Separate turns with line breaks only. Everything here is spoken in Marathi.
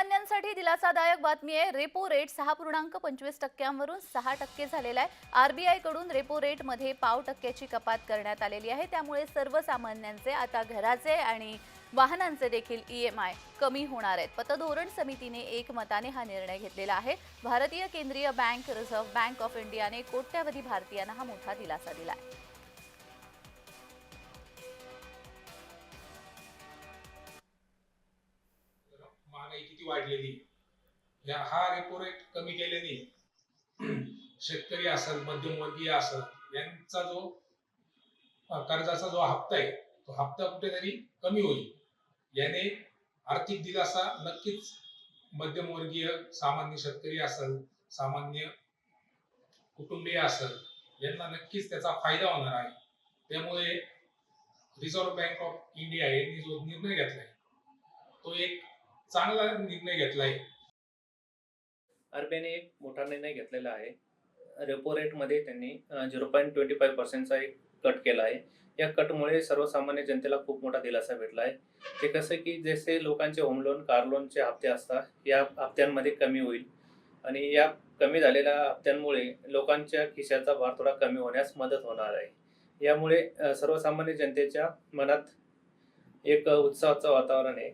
सर्वसामान्यांसाठी दिलासादायक बातमी आहे। रेपो रेट 6.25%वरून 6% झालेला आहे। आरबीआय कडून रेपो रेट मध्ये पाव टक्क्याची कपात करण्यात आलेली आहे। त्यामुळे सर्वसामान्यांचे आता घराचे आणि वाहनांचे देखील ईएमआय कमी होणार आहेत। पतधोरण समितीने एकमताने हा निर्णय घेतलेला आहे। भारतीय केंद्रीय बँक, रिझर्व्ह बँक ऑफ इंडियाने कोट्यवधी भारतीयांना हा मोठा दिलासा दिला आहे।
महागाई किती वाढलेली हा रेपो रेट कमी केल्याने शेतकरी असेल, मध्यमवर्गीय असेल, यांचा जो कर्जाचा जो हप्ता आहे तो हप्ता कुठेतरी कमी होईल। याने आर्थिक दिलासा नक्कीच मध्यमवर्गीय, सामान्य शेतकरी असेल, सामान्य कुटुंबीय असेल, यांना नक्कीच त्याचा फायदा होणार आहे। त्यामुळे रिझर्व्ह बँक ऑफ इंडिया यांनी जो निर्णय घेतलाय तो एक चांगला निर्णय घेतलाय।
आरबीआयने एक मोठा निर्णय घेतलेला आहे। रेपो रेट मध्ये त्यांनी 0.25% एक कट केला आहे। या कटमुळे सर्वसामान्य जनतेला खूप मोठा दिलासा भेटला आहे। ते कसं की जसे लोकांचे होम लोन, कार लोनचे हप्ते असतात, या हप्त्यांमध्ये कमी होईल आणि या कमी झालेल्या हप्त्यांमुळे लोकांच्या खिशाचा भार थोडा कमी होण्यास मदत होणार आहे। यामुळे सर्वसामान्य जनतेच्या मनात एक उत्साहाचं वातावरण आहे।